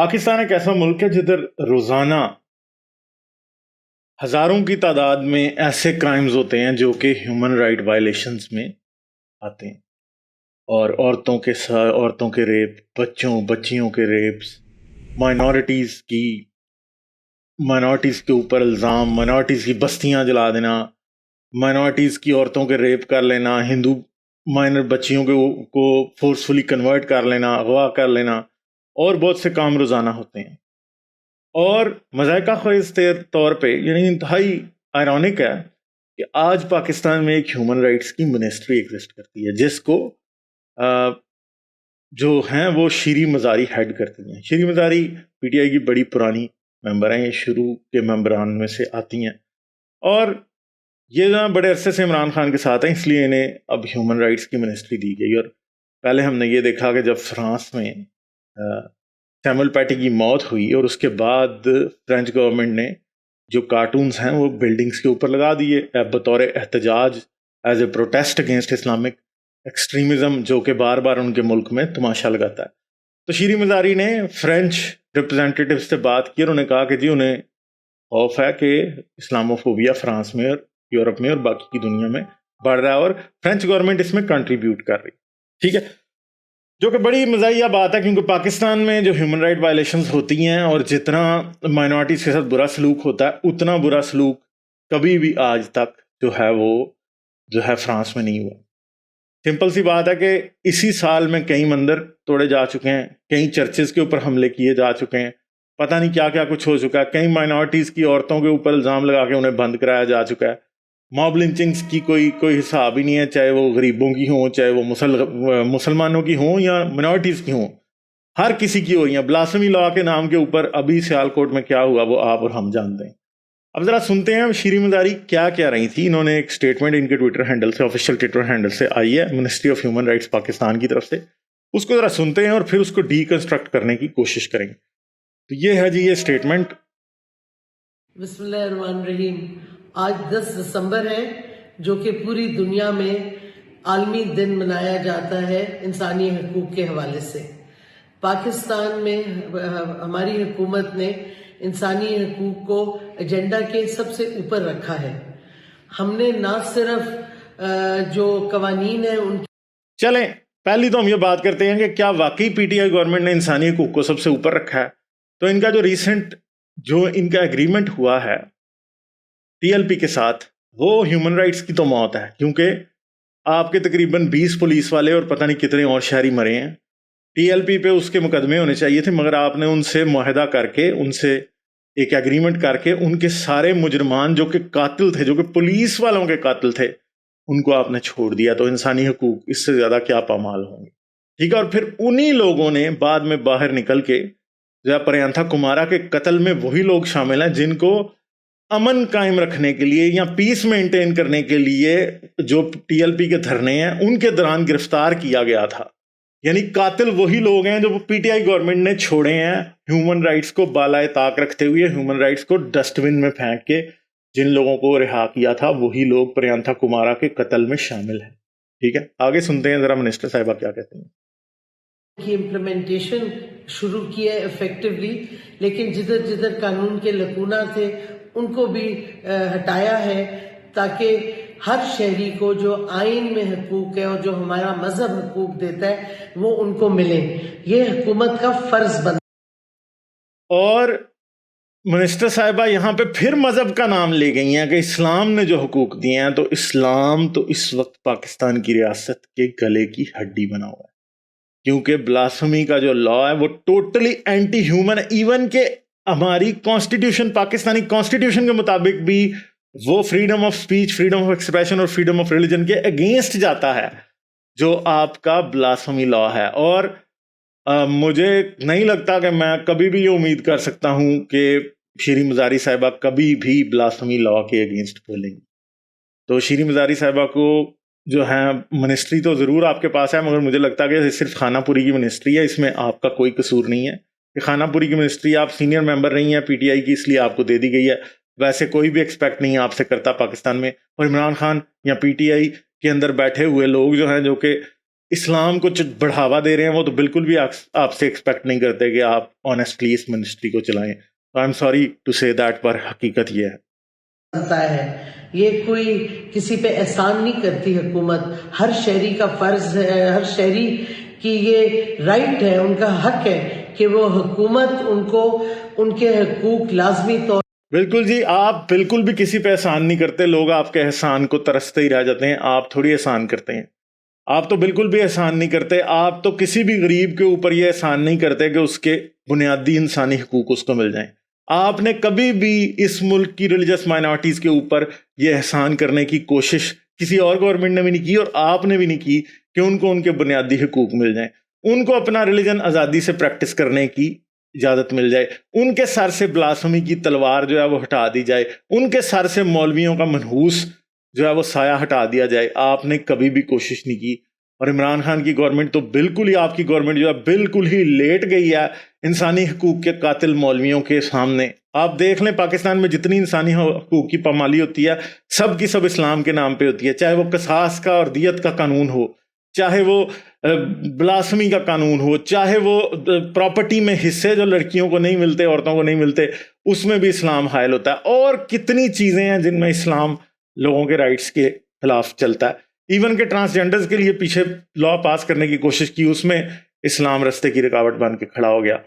پاکستان ایک ایسا ملک ہے جدھر روزانہ ہزاروں کی تعداد میں ایسے کرائمز ہوتے ہیں جو کہ ہیومن رائٹ وائلیشنز میں آتے ہیں، اور عورتوں کے ریپ، بچیوں کے ریپس، مائنورٹیز کے اوپر الزام، مائنورٹیز کی بستیاں جلا دینا، مائنورٹیز کی عورتوں کے ریپ کر لینا، ہندو مائنر بچیوں کو فورسفلی کنورٹ کر لینا، اغوا کر لینا، اور بہت سے کام روزانہ ہوتے ہیں۔ اور مذائقہ خیز طور پہ یعنی انتہائی آئرونک ہے کہ آج پاکستان میں ایک ہیومن رائٹس کی منسٹری ایگزسٹ کرتی ہے، جس کو جو ہیں وہ شیریں مزاری ہیڈ کرتی ہیں۔ Shireen Mazari P T I کی بڑی پرانی ممبر ہیں، یہ شروع کے ممبران میں سے آتی ہیں، اور یہ بڑے عرصے سے عمران خان کے ساتھ ہیں، اس لیے انہیں اب ہیومن رائٹس کی منسٹری دی گئی۔ اور پہلے ہم نے یہ دیکھا کہ جب فرانس میں سیموئل پیٹی کی موت ہوئی اور اس کے بعد فرینچ گورنمنٹ نے جو کارٹونز ہیں وہ بلڈنگز کے اوپر لگا دیے بطور احتجاج، as a protest against Islamic extremism, جو کہ بار بار ان کے ملک میں تماشا لگاتا ہے۔ تو شیریں مزاری نے فرینچ ریپرزینٹیٹیو سے بات کی اور انہوں نے کہا کہ جی انہیں خوف ہے کہ اسلاموفوبیا فرانس میں اور یورپ میں اور باقی کی دنیا میں بڑھ رہا ہے، اور فرینچ گورنمنٹ اس میں کنٹریبیوٹ کر رہی، ٹھیک ہے، جو کہ بڑی مزاحیہ بات ہے، کیونکہ پاکستان میں جو ہیومن رائٹ وائلیشنز ہوتی ہیں اور جتنا مائنورٹیز کے ساتھ برا سلوک ہوتا ہے، اتنا برا سلوک کبھی بھی آج تک جو ہے فرانس میں نہیں ہوا۔ سمپل سی بات ہے کہ اسی سال میں کئی مندر توڑے جا چکے ہیں، کئی چرچز کے اوپر حملے کیے جا چکے ہیں، پتہ نہیں کیا کیا کچھ ہو چکا ہے، کئی مائنورٹیز کی عورتوں کے اوپر الزام لگا کے انہیں بند کرایا جا چکا ہے۔ موب لنچنگز کی کوئی حساب ہی نہیں ہے، چاہے وہ غریبوں کی ہوں، چاہے وہ مسلمانوں کی ہوں یا منورٹیز کی ہوں، ہر کسی کی ہو رہی ہیں۔ بلاسفمی لا کے نام کے اوپر ابھی سیالکوٹ میں کیا ہوا وہ آپ اور ہم جانتے ہیں۔ اب ذرا سنتے ہیں شیریں مزاری کیا رہی تھی۔ انہوں نے ایک سٹیٹمنٹ ان کے ٹویٹر ہینڈل سے، آفیشیل ٹویٹر ہینڈل سے آئی ہے ministry of human rights Pakistan کی طرف سے، اس کو ذرا سنتے ہیں اور پھر اس کو ڈی کنسٹرکٹ کرنے کی کوشش کریں گے۔ تو یہ ہے جی یہ سٹیٹمنٹ۔ بسم اللہ الرحمن الرحیم۔ آج 10 دسمبر ہے، جو کہ پوری دنیا میں عالمی دن منایا جاتا ہے انسانی حقوق کے حوالے سے۔ پاکستان میں ہماری حکومت نے انسانی حقوق کو ایجنڈا کے سب سے اوپر رکھا ہے۔ ہم نے نہ صرف جو قوانین ہیں ان چلیں پہلی تو ہم یہ بات کرتے ہیں کہ کیا واقعی پی ٹی آئی گورنمنٹ نے انسانی حقوق کو سب سے اوپر رکھا ہے؟ تو ان کا جو ریسنٹ ان کا ایگریمنٹ ہوا ہے ٹی ایل پی کے ساتھ، وہ ہیومن رائٹس کی تو موت ہے، کیونکہ آپ کے تقریباً 20 پولیس والے اور پتہ نہیں کتنے اور شہری مرے ہیں۔ ٹی ایل پی پہ اس کے مقدمے ہونے چاہیے تھے، مگر آپ نے ان سے معاہدہ کر کے، ان سے ایک ایگریمنٹ کر کے، ان کے سارے مجرمان جو کہ قاتل تھے، جو کہ پولیس والوں کے قاتل تھے، ان کو آپ نے چھوڑ دیا۔ تو انسانی حقوق اس سے زیادہ کیا پامال ہوں گے، ٹھیک ہے۔ اور پھر انہی لوگوں نے بعد میں باہر نکل کے پریانتھا کمارا کے قتل میں وہی لوگ شامل ہیں جن کو امن قائم رکھنے کے لیے یا پیس مینٹین کرنے کے لیے جو ٹی ایل پی کے دھرنے ہیں ان کے دوران گرفتار کیا گیا تھا۔ یعنی قاتل وہی لوگ ہیں جو پی ٹی آئی گورنمنٹ نے چھوڑے ہیں، ہیومن رائٹس کو بالائے طاق رکھتے ہوئے، ہیومن رائٹس کو ڈسٹ بن میں پھینک کے جن لوگوں کو رہا کیا تھا، وہی لوگ پریانتھا کمارا کے قتل میں شامل ہیں، ٹھیک ہے۔ آگے سنتے ہیں ذرا منسٹر صاحبہ کیا کہتے ہیں۔ کی امپلیمنٹیشن شروع کی ہے افیکٹولی، لیکن جدھر جدھر قانون کے لکونہ تھے ان کو بھی ہٹایا ہے، تاکہ ہر شہری کو جو آئین میں حقوق ہے اور جو ہمارا مذہب حقوق دیتا ہے وہ ان کو ملے۔ یہ حکومت کا فرض بنتا ہے۔ اور منسٹر صاحبہ یہاں پہ پھر مذہب کا نام لے گئی ہیں کہ اسلام نے جو حقوق دیے ہیں، تو اسلام تو اس وقت پاکستان کی ریاست کے گلے کی ہڈی بنا ہوا ہے، کیونکہ بلاسفمی کا جو لا ہے وہ ٹوٹلی اینٹی ہیومن ہے۔ ایون کہ ہماری کانسٹیٹیوشن، پاکستانی کانسٹیٹیوشن کے مطابق بھی وہ freedom of speech, freedom of expression اور فریڈم آف ریلیجن کے اگینسٹ جاتا ہے جو آپ کا بلاسفمی لا ہے۔ اور مجھے نہیں لگتا کہ میں کبھی بھی یہ امید کر سکتا ہوں کہ شیریں مزاری صاحبہ کبھی بھی بلاسفمی لا کے اگینسٹ بولیں گی۔ تو شیریں مزاری صاحبہ کو جو ہے منسٹری تو ضرور آپ کے پاس ہے، مگر مجھے لگتا ہے کہ صرف خانہ پوری کی منسٹری ہے، اس میں آپ کا کوئی قصور نہیں ہے کہ خانہ پوری کی منسٹری آپ سینئر ممبر رہی ہیں پی ٹی آئی کی، اس لیے آپ کو دے دی گئی ہے۔ ویسے کوئی بھی ایکسپیکٹ نہیں آپ سے کرتا پاکستان میں، اور عمران خان یا پی ٹی آئی کے اندر بیٹھے ہوئے لوگ جو ہیں، جو کہ اسلام کو بڑھاوا دے رہے ہیں وہ تو بالکل بھی آپ سے ایکسپیکٹ نہیں کرتے کہ آپ آنیسٹلی اس منسٹری کو چلائیں. آئی ایم سوری ٹو سے دیٹ، پر حقیقت یہ ہے. بنتا ہے. یہ کوئی کسی پہ احسان نہیں کرتی حکومت. ہر شہری کا فرض ہے، ہر شہری کی یہ رائٹ ہے، ان کا حق ہے کہ وہ حکومت ان کو ان کے حقوق لازمی طور. بالکل جی، آپ بالکل بھی کسی پہ احسان نہیں کرتے. لوگ آپ کے احسان کو ترستے ہی رہ جاتے ہیں. آپ تھوڑی احسان کرتے ہیں. آپ تو بالکل بھی احسان نہیں کرتے. آپ تو کسی بھی غریب کے اوپر یہ احسان نہیں کرتے کہ اس کے بنیادی انسانی حقوق اس کو مل جائیں. آپ نے کبھی بھی اس ملک کی ریلیجس مائنارٹیز کے اوپر یہ احسان کرنے کی کوشش کسی اور گورنمنٹ نے بھی نہیں کی، اور آپ نے بھی نہیں کی کہ ان کو ان کے بنیادی حقوق مل جائیں. ان کو اپنا ریلیجن آزادی سے پریکٹس کرنے کی اجازت مل جائے. ان کے سر سے بلاسفمی کی تلوار جو ہے وہ ہٹا دی جائے. ان کے سر سے مولویوں کا منحوس جو ہے وہ سایہ ہٹا دیا جائے. آپ نے کبھی بھی کوشش نہیں کی. اور عمران خان کی گورنمنٹ تو بالکل ہی، آپ کی گورنمنٹ جو ہے بالکل ہی لیٹ گئی ہے انسانی حقوق کے قاتل مولویوں کے سامنے. آپ دیکھ لیں پاکستان میں جتنی انسانی حقوق کی پامالی ہوتی ہے سب کی سب اسلام کے نام پہ ہوتی ہے. چاہے وہ قصاص کا اور دیت کا قانون ہو، چاہے وہ بلاسفمی کا قانون ہو، چاہے وہ پراپرٹی میں حصے جو لڑکیوں کو نہیں ملتے، عورتوں کو نہیں ملتے، اس میں بھی اسلام حائل ہوتا ہے. اور کتنی چیزیں ہیں جن میں اسلام لوگوں کے رائٹس کے خلاف چلتا ہے. ایون کہ ٹرانسجینڈرز کے لیے پیچھے لا پاس کرنے کی کوشش کی، اس میں اسلام رستے کی رکاوٹ بن کے کھڑا ہو گیا.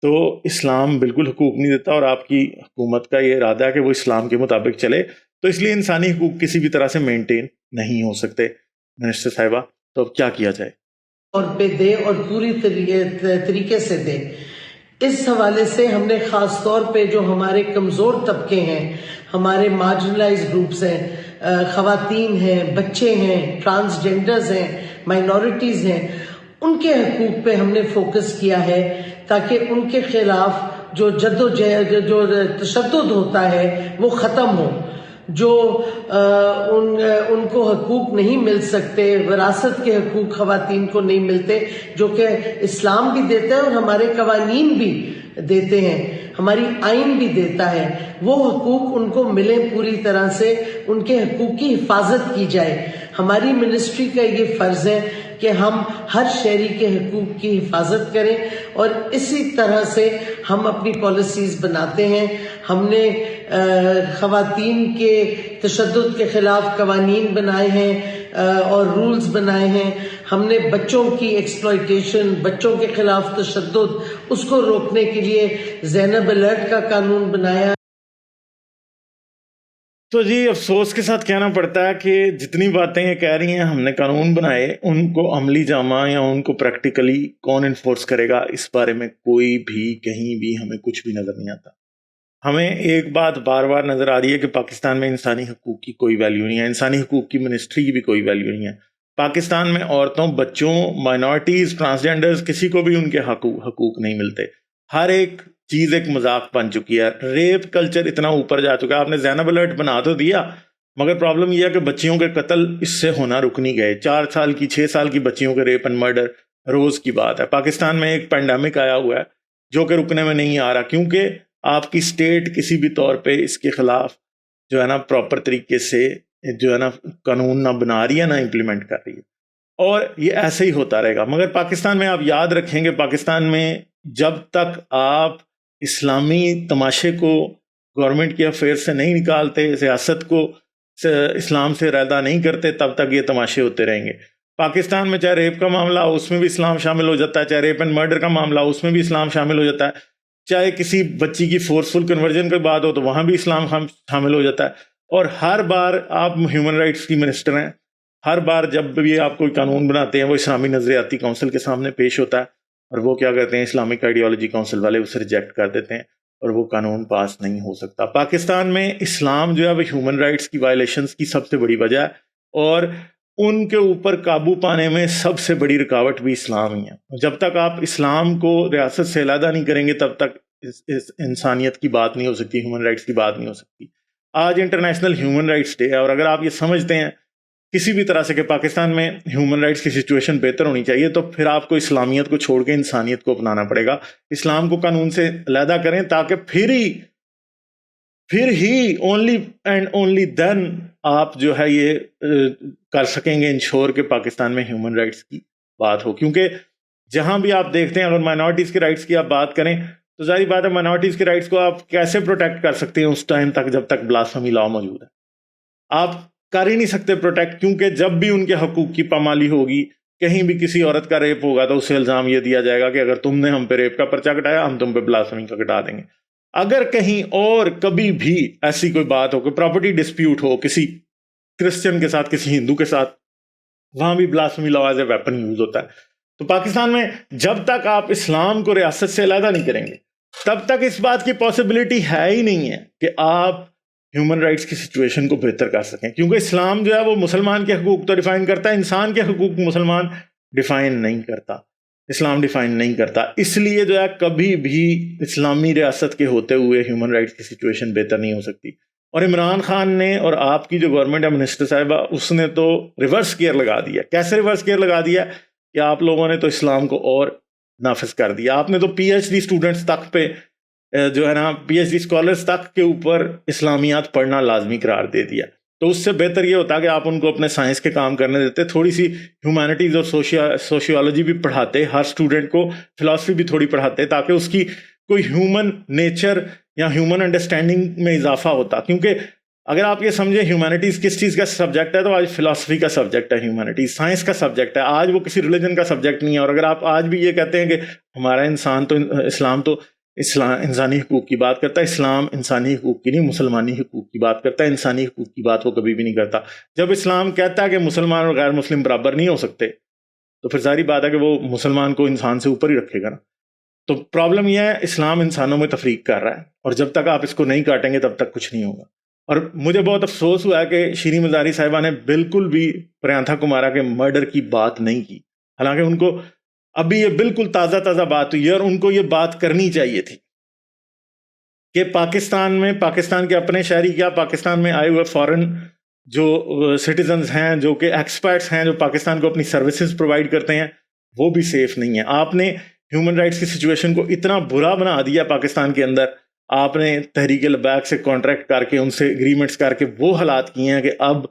تو اسلام بالکل حقوق نہیں دیتا، اور آپ کی حکومت کا یہ ارادہ ہے کہ وہ اسلام کے مطابق چلے. تو اس لیے انسانی حقوق کسی بھی طرح سے مینٹین نہیں ہو سکتے. منسٹر صاحبہ، تو اب کیا کیا جائے؟ اور پہ دے اور پوری طریقے سے دے. اس حوالے سے ہم نے خاص طور پہ جو ہمارے کمزور طبقے ہیں، ہمارے مارجنلائز گروپس ہیں، خواتین ہیں، بچے ہیں، ٹرانسجینڈرز ہیں، مائنورٹیز ہیں، ان کے حقوق پہ ہم نے فوکس کیا ہے تاکہ ان کے خلاف جو جو تشدد ہوتا ہے وہ ختم ہو. جو ان کو حقوق نہیں مل سکتے، وراثت کے حقوق خواتین کو نہیں ملتے، جو کہ اسلام بھی دیتا ہے اور ہمارے قوانین بھی دیتے ہیں، ہماری آئین بھی دیتا ہے، وہ حقوق ان کو ملے پوری طرح سے، ان کے حقوق کی حفاظت کی جائے. ہماری منسٹری کا یہ فرض ہے کہ ہم ہر شہری کے حقوق کی حفاظت کریں، اور اسی طرح سے ہم اپنی پالیسیز بناتے ہیں. ہم نے خواتین کے تشدد کے خلاف قوانین بنائے ہیں اور رولز بنائے ہیں. ہم نے بچوں کی ایکسپلائٹیشن، بچوں کے خلاف تشدد، اس کو روکنے کے لیے زینب الرٹ کا قانون بنایا. تو جی افسوس کے ساتھ کہنا پڑتا ہے کہ جتنی باتیں یہ کہہ رہی ہیں ہم نے قانون بنائے، ان کو عملی جامہ یا ان کو پریکٹیکلی کون انفورس کرے گا، اس بارے میں کوئی بھی کہیں بھی ہمیں کچھ بھی نظر نہیں آتا. ہمیں ایک بات بار بار نظر آ رہی ہے کہ پاکستان میں انسانی حقوق کی کوئی ویلیو نہیں ہے، انسانی حقوق کی منسٹری کی بھی کوئی ویلیو نہیں ہے. پاکستان میں عورتوں، بچوں، مائنورٹیز، ٹرانسجینڈرز، کسی کو بھی ان کے حقوق نہیں ملتے. ہر ایک چیز ایک مذاق بن چکی ہے. ریپ کلچر اتنا اوپر جا چکا ہے. آپ نے زینب الرٹ بنا تو دیا، مگر پرابلم یہ ہے کہ بچیوں کے قتل اس سے ہونا رک نہیں گئے. 4 سال کی 6 سال کی بچیوں کے ریپ اینڈ مرڈر روز کی بات ہے. پاکستان میں ایک پینڈیمک آیا ہوا ہے جو کہ رکنے میں نہیں آ رہا، کیونکہ آپ کی سٹیٹ کسی بھی طور پہ اس کے خلاف جو ہے نا پراپر طریقے سے جو ہے نا قانون نہ بنا رہی ہے نہ امپلیمنٹ کر رہی ہے. اور یہ ایسے ہی ہوتا رہے گا. مگر پاکستان میں آپ یاد رکھیں گے، پاکستان میں جب تک آپ اسلامی تماشے کو گورنمنٹ کے افیئر سے نہیں نکالتے، سیاست کو اسلام سے ریدہ نہیں کرتے، تب تک یہ تماشے ہوتے رہیں گے. پاکستان میں چاہے ریپ کا معاملہ ہو اس میں بھی اسلام شامل ہو جاتا ہے، چاہے ریپ اینڈ مرڈر کا معاملہ ہو اس میں بھی اسلام شامل ہو جاتا ہے، چاہے کسی بچی کی فورسفل کنورژن کی بات ہو تو وہاں بھی اسلام شامل ہو جاتا ہے. اور ہر بار آپ ہیومن رائٹس کی منسٹر ہیں، ہر بار جب بھی آپ کوئی قانون بناتے ہیں وہ اسلامی نظریاتی کونسل کے سامنے پیش ہوتا ہے، اور وہ کیا کہتے ہیں، اسلامک آئیڈیالوجی کونسل والے اسے ریجیکٹ کر دیتے ہیں اور وہ قانون پاس نہیں ہو سکتا. پاکستان میں اسلام جو ہے وہ ہیومن رائٹس کی وائلیشنز کی سب سے بڑی وجہ ہے، اور ان کے اوپر قابو پانے میں سب سے بڑی رکاوٹ بھی اسلام ہی ہے. جب تک آپ اسلام کو ریاست سے علیحدہ نہیں کریں گے تب تک اس انسانیت کی بات نہیں ہو سکتی، ہیومن رائٹس کی بات نہیں ہو سکتی. آج انٹرنیشنل ہیومن رائٹس ڈے ہے، اور اگر آپ یہ سمجھتے ہیں کسی بھی طرح سے کہ پاکستان میں ہیومن رائٹس کی سچویشن بہتر ہونی چاہیے، تو پھر آپ کو اسلامیت کو چھوڑ کے انسانیت کو اپنانا پڑے گا. اسلام کو قانون سے علیحدہ کریں تاکہ پھر ہی اونلی اینڈ اونلی دین آپ جو ہے یہ کر سکیں گے انشور کہ پاکستان میں ہیومن رائٹس کی بات ہو. کیونکہ جہاں بھی آپ دیکھتے ہیں اگر مائنورٹیز کے رائٹس کی آپ بات کریں تو ظاہر بات ہے مائنورٹیز کے رائٹس کو آپ کیسے پروٹیکٹ کر سکتے ہیں اس ٹائم تک جب تک بلاسفیمی لا موجود ہے. آپ کر ہی نہیں سکتے پروٹیکٹ, کیونکہ جب بھی ان کے حقوق کی پامالی ہوگی, کہیں بھی کسی عورت کا ریپ ہوگا تو اسے الزام یہ دیا جائے گا کہ اگر تم نے ہم پہ ریپ کا پرچہ کٹایا ہم تم پہ بلاسفیمی کا کٹا دیں گے. اگر کہیں اور کبھی بھی ایسی کوئی بات ہو, کوئی پراپرٹی ڈسپیوٹ ہو کسی کرسچن کے ساتھ کسی ہندو کے ساتھ, وہاں بھی blasphemy law as a weapon use ہوتا ہے. تو پاکستان میں جب تک آپ اسلام کو ریاست سے علیحدہ نہیں کریں گے تب تک اس بات کی پاسبلٹی ہے ہی نہیں ہے کہ آپ ہیومن رائٹس کی سچویشن کو بہتر کر سکیں. کیونکہ اسلام جو ہے وہ مسلمان کے حقوق تو ڈیفائن کرتا ہے, انسان کے حقوق مسلمان ڈیفائن نہیں کرتا, اسلام ڈیفائن نہیں کرتا. اس لیے جو ہے کبھی بھی اسلامی ریاست کے ہوتے ہوئے ہیومن رائٹس کی سچویشن بہتر نہیں ہو سکتی. اور عمران خان نے اور آپ کی جو گورنمنٹ ہے منسٹر صاحبہ, اس نے تو ریورس گیئر لگا دیا. کیسے ریورس گیئر لگا دیا کہ آپ لوگوں نے تو اسلام کو اور نافذ کر دیا. آپ نے تو پی ایچ ڈی اسٹوڈنٹس تک پہ جو ہے نا پی ایچ ڈی اسکالرس تک کے اوپر اسلامیات پڑھنا لازمی قرار دے دیا. تو اس سے بہتر یہ ہوتا کہ آپ ان کو اپنے سائنس کے کام کرنے دیتے, تھوڑی سی ہیومینٹیز اور سوشیولوجی بھی پڑھاتے, ہر اسٹوڈنٹ کو فلاسفی بھی تھوڑی پڑھاتے تاکہ اس کی کوئی ہیومن نیچر یا ہیومن انڈرسٹینڈنگ میں اضافہ ہوتا. کیونکہ اگر آپ یہ سمجھیں ہیومینٹیز کس چیز کا سبجیکٹ ہے تو آج فلاسفی کا سبجیکٹ ہے, ہیومینٹیز سائنس کا سبجیکٹ ہے, آج وہ کسی ریلیجن کا سبجیکٹ نہیں ہے. اور اگر آپ آج بھی یہ کہتے ہیں کہ ہمارا اسلام تو انسانی حقوق کی بات کرتا ہے, اسلام انسانی حقوق کی نہیں مسلمانی حقوق کی بات کرتا ہے, انسانی حقوق کی بات وہ کبھی بھی نہیں کرتا. جب اسلام کہتا ہے کہ مسلمان اور غیر مسلم برابر نہیں ہو سکتے تو پھر ظاہری بات ہے کہ وہ مسلمان کو انسان سے اوپر ہی رکھے گا نا. تو پرابلم یہ ہے اسلام انسانوں میں تفریق کر رہا ہے, اور جب تک آپ اس کو نہیں کاٹیں گے تب تک کچھ نہیں ہوگا. اور مجھے بہت افسوس ہوا ہے کہ شیریں مزاری صاحبہ نے بالکل بھی پریانتھا کمارا کے مرڈر کی بات نہیں کی, حالانکہ ان کو ابھی یہ بالکل تازہ بات ہوئی ہے اور ان کو یہ بات کرنی چاہیے تھی کہ پاکستان کے اپنے شہری کیا پاکستان میں آئے ہوئے فورن جو سٹیزنز ہیں جو کہ ایکسپرٹس ہیں جو پاکستان کو اپنی سروسز پرووائڈ کرتے ہیں وہ بھی سیف نہیں ہیں. آپ نے ہیومن رائٹس کی سچویشن کو اتنا برا بنا دیا پاکستان کے اندر, آپ نے تحریک لبیک سے کانٹریکٹ کر کے ان سے اگریمنٹس کر کے وہ حالات کیے ہیں کہ اب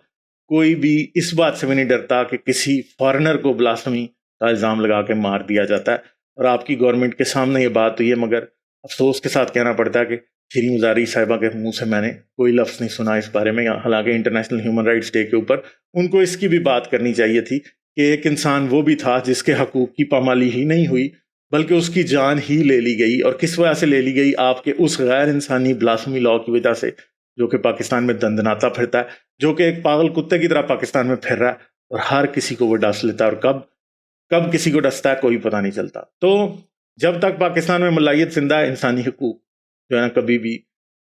کوئی بھی اس بات سے بھی نہیں ڈرتا کہ کسی فارنر کو بلاسفیمی کا الزام لگا کے مار دیا جاتا ہے. اور آپ کی گورنمنٹ کے سامنے یہ بات ہوئی ہے, مگر افسوس کے ساتھ کہنا پڑتا ہے کہ شیریں مزاری صاحبہ کے منہ سے میں نے کوئی لفظ نہیں سنا اس بارے میں. حالانکہ انٹرنیشنل ہیومن رائٹس ڈے کے اوپر ان کو اس کی بھی بات کرنی چاہیے تھی کہ ایک انسان وہ بھی تھا جس کے حقوق کی پامالی ہی نہیں ہوئی بلکہ اس کی جان ہی لے لی گئی. اور کس وجہ سے لے لی گئی؟ آپ کے اس غیر انسانی بلاسفیمی لا کی وجہ سے جو کہ پاکستان میں دندناتا پھرتا ہے, جو کہ ایک پاگل کتے کی طرح پاکستان میں پھر رہا ہے اور ہر کسی کو وہ ڈس لیتا ہے, اور کب کسی کو ڈستا ہے کوئی پتہ نہیں چلتا. تو جب تک پاکستان میں ملائیت زندہ ہے انسانی حقوق جو ہے نا کبھی بھی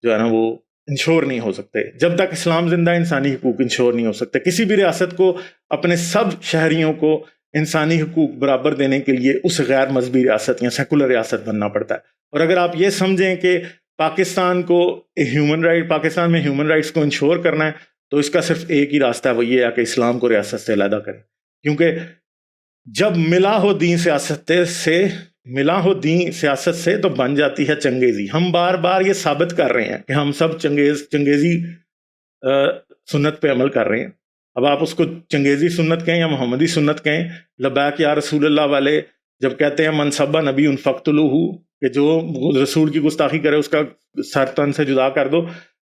جو ہے نا وہ انشور نہیں ہو سکتے. جب تک اسلام زندہ ہے انسانی حقوق انشور نہیں ہو سکتے. کسی بھی ریاست کو اپنے سب شہریوں کو انسانی حقوق برابر دینے کے لیے اس غیر مذہبی ریاست یا سیکولر ریاست بننا پڑتا ہے. اور اگر آپ یہ سمجھیں کہ پاکستان میں ہیومن رائٹس کو انشور کرنا ہے تو اس کا صرف ایک ہی راستہ ہے, وہ یہ ہے کہ اسلام کو ریاست سے علیحدہ کریں. کیونکہ جب ملا ہو دین سیاست سے تو بن جاتی ہے چنگیزی. ہم بار بار یہ ثابت کر رہے ہیں کہ ہم سب چنگیزی سنت پہ عمل کر رہے ہیں. اب آپ اس کو چنگیزی سنت کہیں یا محمدی سنت کہیں, لبیک یا رسول اللہ والے جب کہتے ہیں منصبہ نبی فقتلوہ کہ جو رسول کی گستاخی کرے اس کا سر تن سے جدا کر دو,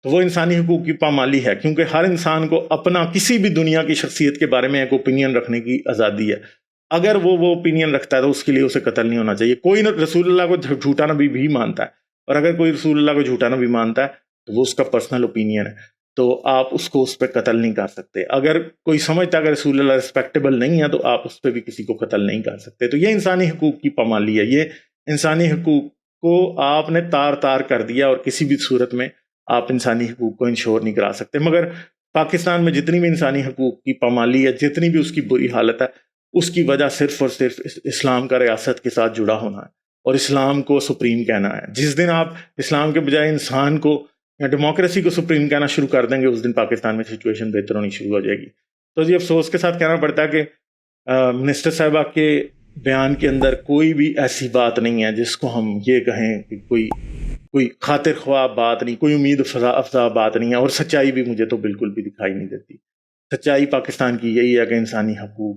تو وہ انسانی حقوق کی پامالی ہے. کیونکہ ہر انسان کو اپنا کسی بھی دنیا کی شخصیت کے بارے میں ایک اوپینین رکھنے کی آزادی ہے. اگر وہ اوپینین رکھتا ہے تو اس کے لیے اسے قتل نہیں ہونا چاہیے. کوئی رسول اللہ کو جھوٹا نبی بھی مانتا ہے, اور اگر کوئی رسول اللہ کو جھوٹا نبی مانتا ہے تو وہ اس کا پرسنل اوپینین ہے, تو آپ اس کو اس پہ قتل نہیں کر سکتے. اگر کوئی سمجھتا ہے کہ رسول اللہ رسپیکٹیبل نہیں ہے تو آپ اس پہ بھی کسی کو قتل نہیں کر سکتے. تو یہ انسانی حقوق کی پامالی ہے. یہ انسانی حقوق کو آپ نے تار کر دیا, اور کسی بھی صورت میں آپ انسانی حقوق کو انشور نہیں کرا سکتے. مگر پاکستان میں جتنی بھی انسانی حقوق کی پامالی ہے, جتنی بھی اس کی بری حالت ہے, اس کی وجہ صرف اور صرف اسلام کا ریاست کے ساتھ جڑا ہونا ہے اور اسلام کو سپریم کہنا ہے. جس دن آپ اسلام کے بجائے انسان کو یا ڈیموکریسی کو سپریم کہنا شروع کر دیں گے, اس دن پاکستان میں سچویشن بہتر ہونی شروع ہو جائے گی. تو جی افسوس کے ساتھ کہنا پڑتا ہے کہ منسٹر صاحبہ کے بیان کے اندر کوئی بھی ایسی بات نہیں ہے جس کو ہم یہ کہیں کہ کوئی خاطر خواہ بات نہیں, کوئی امید افزا بات نہیں ہے. اور سچائی بھی مجھے تو بالکل بھی دکھائی نہیں دیتی. سچائی پاکستان کی یہی ہے کہ انسانی حقوق